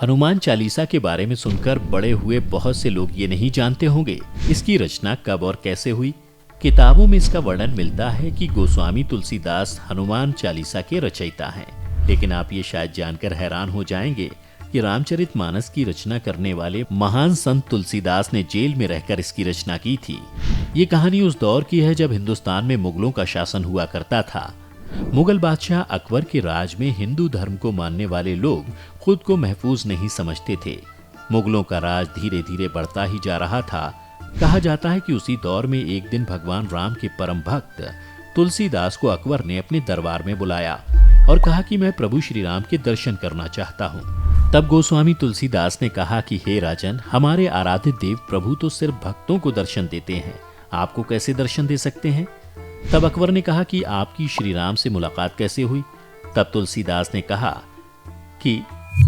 हनुमान चालीसा के बारे में सुनकर बड़े हुए बहुत से लोग ये नहीं जानते होंगे इसकी रचना कब और कैसे हुई। किताबों में इसका वर्णन मिलता है कि गोस्वामी तुलसीदास हनुमान चालीसा के रचयिता हैं। लेकिन आप ये शायद जानकर हैरान हो जाएंगे कि रामचरितमानस की रचना करने वाले महान संत तुलसीदास ने जेल में रहकर इसकी रचना की थी। ये कहानी उस दौर की है जब हिंदुस्तान में मुगलों का शासन हुआ करता था। मुगल बादशाह अकबर के राज में हिंदू धर्म को मानने वाले लोग खुद को महफूज नहीं समझते थे। मुगलों का राज धीरे धीरे बढ़ता ही जा रहा था। कहा जाता है कि उसी दौर में एक दिन भगवान राम के परम भक्त तुलसीदास को अकबर ने अपने दरबार में बुलाया और कहा कि मैं प्रभु श्री राम के दर्शन करना चाहता हूँ। तब गोस्वामी तुलसीदास ने कहा कि हे राजन, हमारे आराध्य देव प्रभु तो सिर्फ भक्तों को दर्शन देते हैं, आपको कैसे दर्शन दे सकते हैं। तब अकबर ने कहा कि आपकी श्री राम से मुलाकात कैसे हुई। तब तुलसीदास ने कहा कि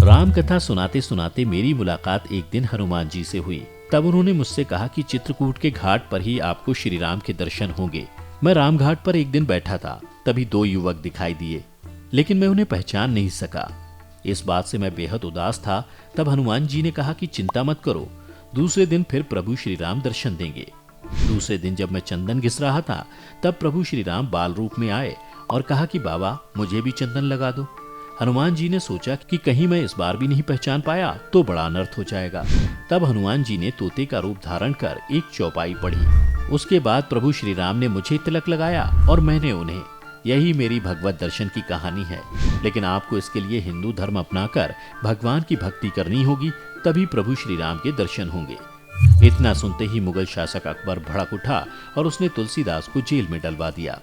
राम कथा सुनाते सुनाते मेरी मुलाकात एक दिन हनुमान जी से हुई। तब उन्होंने मुझसे कहा कि चित्रकूट के घाट पर ही आपको श्री राम के दर्शन होंगे। मैं राम घाट पर एक दिन बैठा था, तभी दो युवक दिखाई दिए, लेकिन मैं उन्हें पहचान नहीं सका। इस बात से मैं बेहद उदास था। तब हनुमान जी ने कहा कि चिंता मत करो, दूसरे दिन फिर प्रभु श्री राम दर्शन देंगे। दूसरे दिन जब मैं चंदन घिस रहा था, तब प्रभु श्री राम बाल रूप में आए और कहा कि बाबा, मुझे भी चंदन लगा दो। हनुमान जी ने सोचा कि कहीं मैं इस बार भी नहीं पहचान पाया तो बड़ा अनर्थ हो जाएगा। तब हनुमान जी ने तोते का रूप धारण कर एक चौपाई पढ़ी। उसके बाद प्रभु श्री राम ने मुझे तिलक लगाया और मैंने उन्हें। यही मेरी भगवत दर्शन की कहानी है। लेकिन आपको इसके लिए हिंदू धर्म अपनाकर भगवान की भक्ति करनी होगी, तभी प्रभु श्री राम के दर्शन होंगे। इतना सुनते ही मुगल शासक अकबर भड़क उठा और उसने तुलसीदास को जेल में डलवा दिया।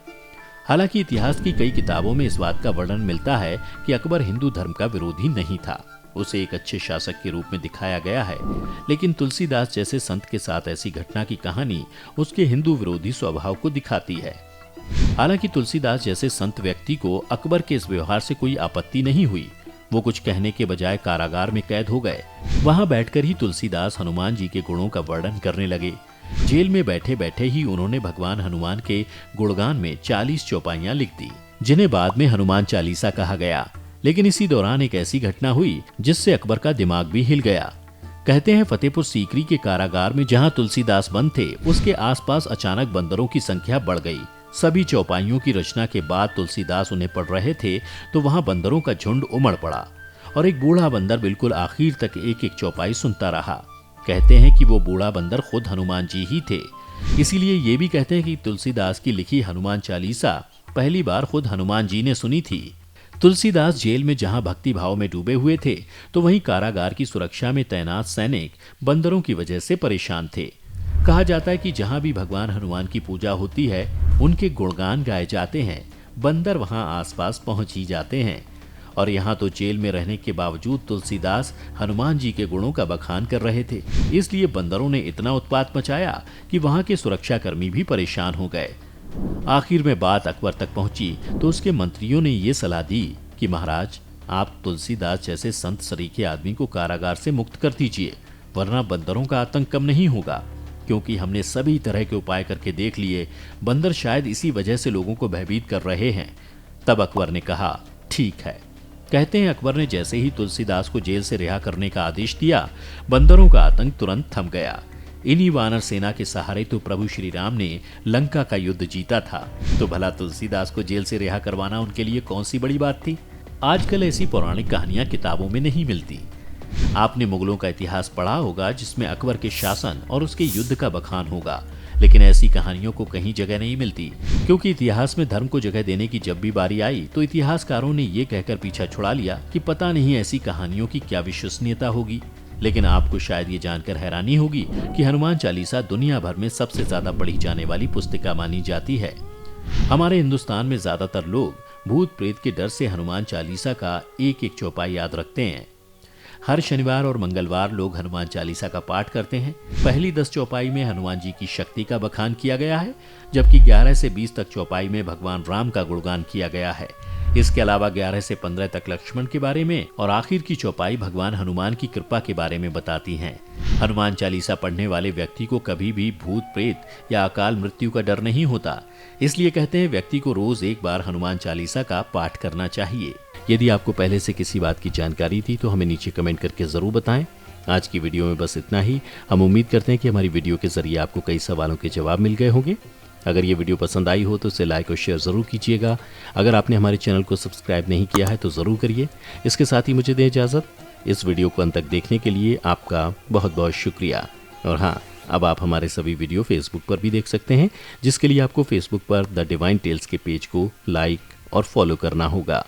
हालांकि इतिहास की कई किताबों में इस बात का वर्णन मिलता है कि अकबर हिंदू धर्म का विरोधी नहीं था, उसे एक अच्छे शासक के रूप में दिखाया गया है। लेकिन तुलसीदास जैसे संत के साथ ऐसी घटना की कहानी उसके हिंदू विरोधी स्वभाव को दिखाती है। हालांकि तुलसीदास जैसे संत व्यक्ति को अकबर के इस व्यवहार से कोई आपत्ति नहीं हुई। वो कुछ कहने के बजाय कारागार में कैद हो गए। वहां बैठकर ही तुलसीदास हनुमान जी के गुणों का वर्णन करने लगे। जेल में बैठे बैठे ही उन्होंने भगवान हनुमान के गुणगान में 40 चौपाइयां लिख दी, जिन्हें बाद में हनुमान चालीसा कहा गया। लेकिन इसी दौरान एक ऐसी घटना हुई जिससे अकबर का दिमाग भी हिल गया। कहते हैं फतेहपुर सीकरी के कारागार में जहां तुलसीदास बंद थे, उसके आसपास अचानक बंदरों की संख्या बढ़ गई। सभी चौपाइयों की रचना के बाद तुलसीदास उन्हें पढ़ रहे थे तो वहां बंदरों का झुंड उमड़ पड़ा और एक बूढ़ा बंदर बिल्कुल आखिर तक एक एक चौपाई सुनता रहा। कहते हैं कि वो बूढ़ा बंदर खुद हनुमान जी ही थे। इसीलिए ये भी कहते हैं कि तुलसीदास की लिखी हनुमान चालीसा पहली बार खुद हनुमान जी ने सुनी थी। तुलसीदास जेल में जहां भक्ति भाव में डूबे हुए थे, तो वहीं कारागार की सुरक्षा में तैनात सैनिक बंदरों की वजह से परेशान थे। कहा जाता है कि जहां भी भगवान हनुमान की पूजा होती है, उनके गुणगान गाए जाते हैं, बंदर वहां आसपास पहुंच ही जाते हैं। और यहाँ तो जेल में रहने के बावजूद तुलसीदास हनुमान जी के गुणों का बखान कर रहे थे, इसलिए बंदरों ने इतना उत्पात मचाया कि वहां के सुरक्षाकर्मी भी परेशान हो गए। आखिर में बात अकबर तक पहुंची तो उसके मंत्रियों ने ये सलाह दी कि महाराज, आप तुलसीदास जैसे संत सरीखे आदमी को कारागार से मुक्त कर दीजिए, वरना बंदरों का आतंक कम नहीं होगा। क्योंकि हमने सभी तरह के उपाय करके देख लिए, बंदर शायद इसी वजह से लोगों को भयभीत कर रहे हैं। तब अकबर ने कहा, ठीक है। कहते हैं अकबर ने जैसे ही तुलसीदास को जेल से रिहा करने का आदेश दिया, बंदरों का आतंक तुरंत थम गया। इन्हीं वानर सेना के सहारे तो प्रभु श्री राम ने लंका का युद्ध जीता था। तो भला तुलसीदास को जेल से रिहा करवाना उनके लिए कौन सी बड़ी बात थी। आजकल ऐसी पौराणिक कहानियां किताबों में नहीं मिलती। आपने मुगलों का इतिहास पढ़ा होगा जिसमें अकबर के शासन और उसके युद्ध का बखान होगा, लेकिन ऐसी कहानियों को कहीं जगह नहीं मिलती। क्योंकि इतिहास में धर्म को जगह देने की जब भी बारी आई तो इतिहासकारों ने ये कहकर पीछा छुड़ा लिया कि पता नहीं ऐसी कहानियों की क्या विश्वसनीयता होगी। लेकिन आपको शायद ये जानकर हैरानी होगी कि हनुमान चालीसा दुनिया भर में सबसे ज्यादा पढ़ी जाने वाली पुस्तिका मानी जाती है। हमारे हिंदुस्तान में ज्यादातर लोग भूत प्रेत के डर से हनुमान चालीसा का एक एक चौपाई याद रखते हैं। हर शनिवार और मंगलवार लोग हनुमान चालीसा का पाठ करते हैं। पहली 10 चौपाई में हनुमान जी की शक्ति का बखान किया गया है, जबकि 11 से 20 तक चौपाई में भगवान राम का गुणगान किया गया है। इसके अलावा 11 से 15 तक लक्ष्मण के बारे में और आखिर की चौपाई भगवान हनुमान की कृपा के बारे में बताती हैं। हनुमान चालीसा पढ़ने वाले व्यक्ति को कभी भी भूत प्रेत या अकाल मृत्यु का डर नहीं होता। इसलिए कहते हैं व्यक्ति को रोज एक बार हनुमान चालीसा का पाठ करना चाहिए। यदि आपको पहले से किसी बात की जानकारी थी तो हमें नीचे कमेंट करके ज़रूर बताएं। आज की वीडियो में बस इतना ही। हम उम्मीद करते हैं कि हमारी वीडियो के ज़रिए आपको कई सवालों के जवाब मिल गए होंगे। अगर ये वीडियो पसंद आई हो तो इसे लाइक और शेयर ज़रूर कीजिएगा। अगर आपने हमारे चैनल को सब्सक्राइब नहीं किया है तो ज़रूर करिए। इसके साथ ही मुझे दें इजाज़त। इस वीडियो को अंत तक देखने के लिए आपका बहुत बहुत शुक्रिया। और हाँ, अब आप हमारे सभी वीडियो फेसबुक पर भी देख सकते हैं, जिसके लिए आपको फेसबुक पर द डिवाइन टेल्स के पेज को लाइक और फॉलो करना होगा।